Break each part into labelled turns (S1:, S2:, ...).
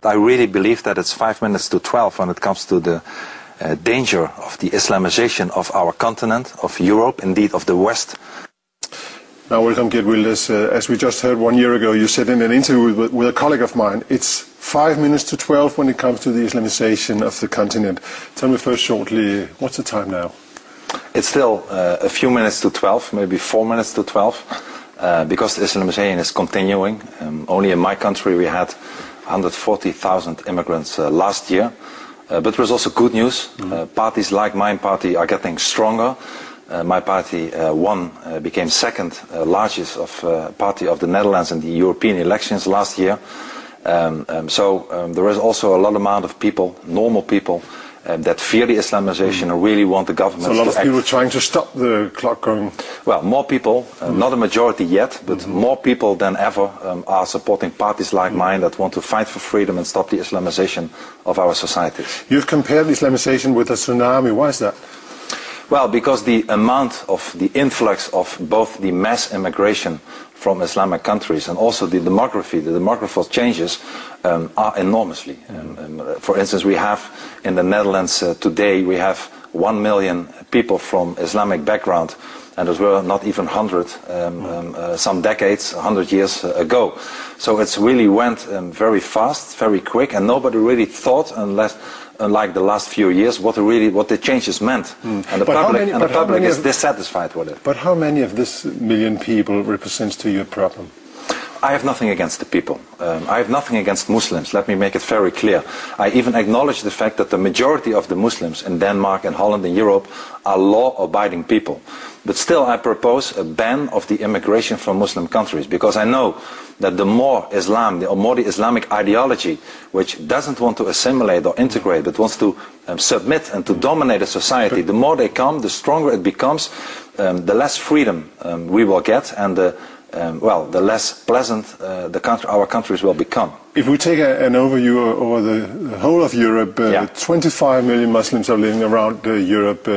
S1: I really believe that it's 5 minutes to 12 when it comes to the danger of the Islamization of our continent, of Europe, indeed of the West.
S2: Now, welcome, Geert Wilders. As we just heard 1 year ago, you said in an interview with a colleague of mine, it's 5 minutes to 12 when it comes to the Islamization of the continent. Tell me first shortly, what's the time now?
S1: It's still a few minutes to 12, maybe 4 minutes to 12, because the Islamization is continuing. Only in my country we had 140,000 immigrants last year. But there's also good news. Parties like my party are getting stronger. My party became second largest party of the Netherlands in the European elections last year. So there is also a lot amount of people, normal people, that fear the Islamization and really want the government to act.
S2: So a lot of people trying to stop the clock going.
S1: Well, more people, not a majority yet, but more people than ever are supporting parties like mine that want to fight for freedom and stop the Islamization of our societies.
S2: You've compared Islamization with a tsunami. Why is that?
S1: Well, because the amount of the influx of both the mass immigration from Islamic countries and also the demographical changes are enormously. For instance, we have in the Netherlands today, we have 1 million people from Islamic background, and those were not even 100 some decades, 100 years ago. So it's really went very fast, very quick, and nobody really thought, unlike the last few years, what the changes meant. And the public is dissatisfied with it.
S2: But how many of this million people represents to you a problem?
S1: I have nothing against the people. I have nothing against Muslims. Let me make it very clear. I even acknowledge the fact that the majority of the Muslims in Denmark and Holland and Europe are law-abiding people. But still I propose a ban of the immigration from Muslim countries, because I know that the more Islam, the more the Islamic ideology, which doesn't want to assimilate or integrate, but wants to submit and to dominate a society, the more they come, the stronger it becomes, the less freedom we will get, and the less pleasant our countries will become.
S2: If we take an overview over the whole of Europe, 25 million Muslims are living around Europe.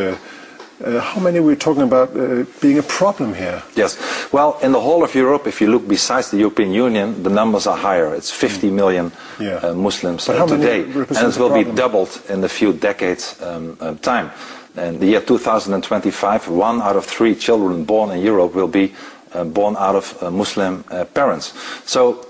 S2: How many are we talking about being a problem here?
S1: Yes. Well, in the whole of Europe, if you look besides the European Union, the numbers are higher. It's 50 million Muslims today. And it will be doubled in a few decades' time. In the year 2025, 1 out of 3 children born in Europe will be born out of Muslim parents. So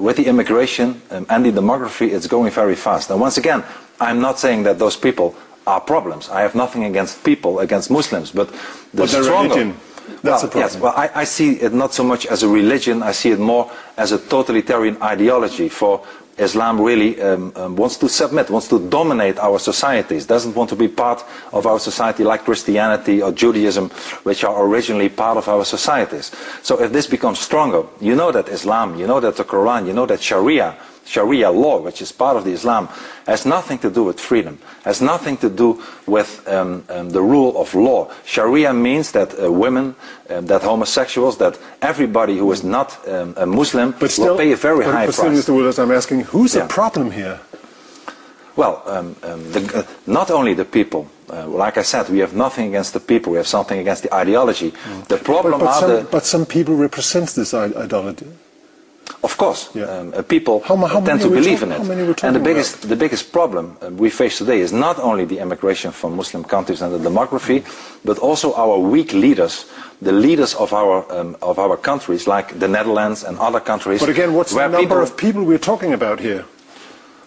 S1: with the immigration and the demography, it's going very fast. And once again, I'm not saying that those people are problems. I have nothing against people, against Muslims, but the
S2: religion, that's a problem.
S1: Yes, well, I see it not so much as a religion, I see it more as a totalitarian ideology. For Islam really wants to submit, wants to dominate our societies, doesn't want to be part of our society like Christianity or Judaism, which are originally part of our societies. So if this becomes stronger, you know that Islam, you know that the Quran, you know that Sharia law, which is part of the Islam, has nothing to do with freedom, has nothing to do with the rule of law. Sharia means that women, that homosexuals, that everybody who is not a Muslim will pay a very high price.
S2: But still, Mr. Wilders, I'm asking, who's the problem here?
S1: Well, not only the people. Like I said, we have nothing against the people, we have something against the ideology. The problem
S2: but some people represent this ideology.
S1: Of course, people tend to believe in it. And the biggest problem we face today is not only the immigration from Muslim countries and the demography, but also our weak leaders, the leaders of our countries, like the Netherlands and other countries.
S2: But again, what's the number of people we're talking about here?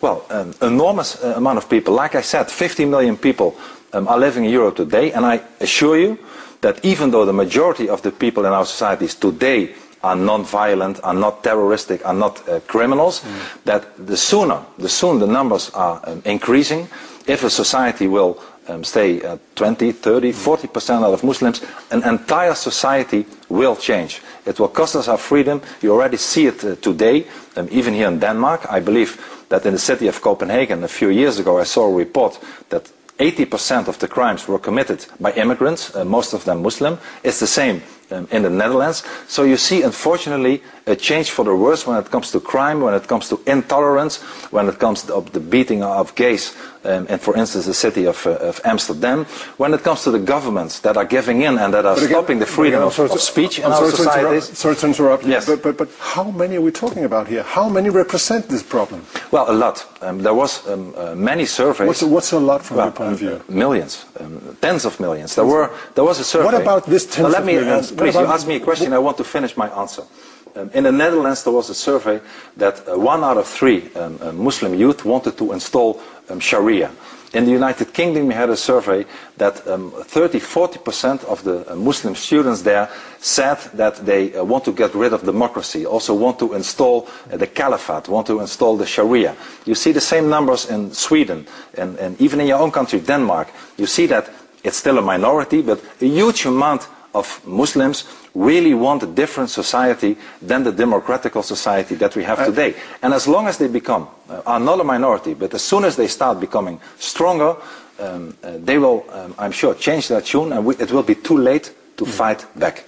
S1: Well, an enormous amount of people. Like I said, 50 million people are living in Europe today, and I assure you that even though the majority of the people in our societies today are non-violent, are not terroristic, are not criminals, that soon the numbers are increasing. If a society will stay 20, 30, 40% out of Muslims, an entire society will change. It will cost us our freedom. You already see it today, even here in Denmark. I believe that in the city of Copenhagen a few years ago I saw a report that 80% of the crimes were committed by immigrants, most of them Muslim. It's the same in the Netherlands. So you see, unfortunately, a change for the worse when it comes to crime, when it comes to intolerance, when it comes to the beating of gays, and for instance the city of Amsterdam, when it comes to the governments that are giving in and that are stopping the freedom of speech in our societies.
S2: Sorry to interrupt you,
S1: yes.
S2: but how many are we talking about here? How many represent this problem?
S1: Well, a lot. There was many surveys.
S2: What's a lot from your point of view?
S1: Millions, tens of millions. There was a survey.
S2: What about this tens of millions?
S1: Please, you asked me a question. I want to finish my answer. In the Netherlands, there was a survey that 1 out of 3 Muslim youth wanted to install Sharia. In the United Kingdom, we had a survey that 30–40% of the Muslim students there said that they want to get rid of democracy, also want to install the caliphate, want to install the Sharia. You see the same numbers in Sweden and even in your own country, Denmark. You see that it's still a minority, but a huge amount of Muslims really want a different society than the democratical society that we have today. And as long as they are not a minority, but as soon as they start becoming stronger, they will, I'm sure, change their tune, and it will be too late to fight back.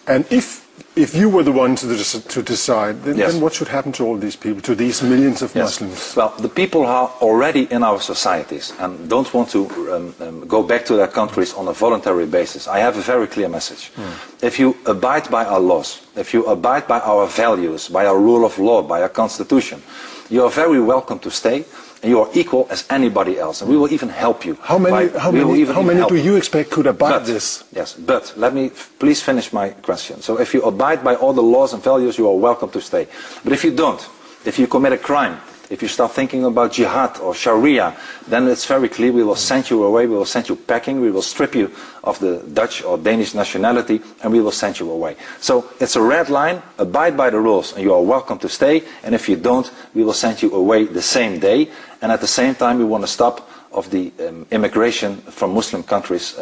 S2: And if you were the one to decide, then what should happen to all these people, to these millions of Muslims?
S1: Well, the people are already in our societies and don't want to go back to their countries on a voluntary basis. I have a very clear message. If you abide by our laws, if you abide by our values, by our rule of law, by our constitution, you are very welcome to stay. And you are equal as anybody else, and we will even help you.
S2: How many do you expect could abide this?
S1: Yes, but let me please finish my question. So if you abide by all the laws and values, you are welcome to stay. But if you don't, if you commit a crime, if you start thinking about jihad or Sharia, then it's very clear we will send you away, we will send you packing, we will strip you of the Dutch or Danish nationality, and we will send you away. So it's a red line, abide by the rules, and you are welcome to stay, and if you don't, we will send you away the same day, and at the same time we want to stop of the immigration from Muslim countries,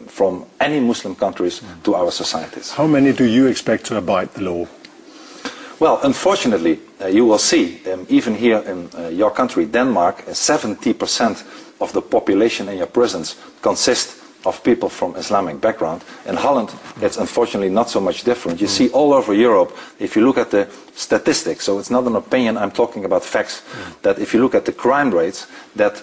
S1: from any Muslim countries to our societies.
S2: How many do you expect to abide the law?
S1: Well, unfortunately, you will see, even here in your country, Denmark, 70% of the population in your prisons consist of people from Islamic background. In Holland, it's unfortunately not so much different. You see all over Europe, if you look at the statistics, so it's not an opinion, I'm talking about facts, that if you look at the crime rates, that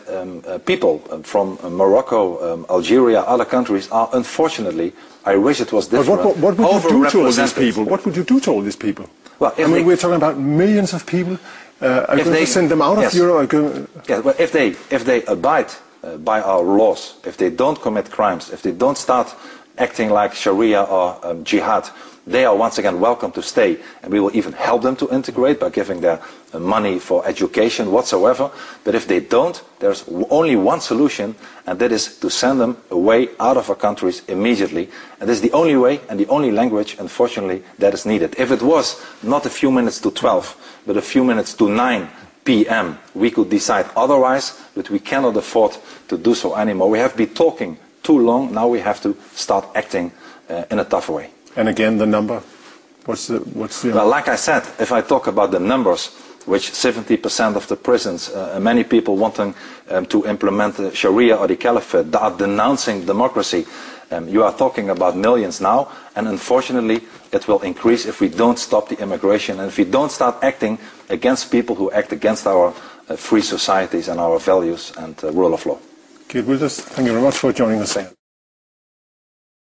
S1: people from Morocco, Algeria, other countries are unfortunately, I wish it was different,
S2: but what would you do to all these people? What would you do to all these people?
S1: Well,
S2: I mean, we're talking about millions of people. Are you going to send them out of Europe?
S1: Yeah, well, if they abide by our laws, if they don't commit crimes, if they don't start acting like Sharia or jihad, they are once again welcome to stay, and we will even help them to integrate by giving them money for education whatsoever. But if they don't, there's only one solution, and that is to send them away out of our countries immediately. And this is the only way and the only language, unfortunately, that is needed. If it was not a few minutes to 12, but a few minutes to 9 p.m., we could decide otherwise, but we cannot afford to do so anymore. We have been talking too long, now we have to start acting in a tough way.
S2: And again, the number? What's the
S1: Well, like I said, if I talk about the numbers, which 70% of the prisons, many people wanting to implement the Sharia or the Caliphate, are denouncing democracy, you are talking about millions now, and unfortunately it will increase if we don't stop the immigration and if we don't start acting against people who act against our free societies and our values and rule of law.
S2: Geert, thank you very much for joining us.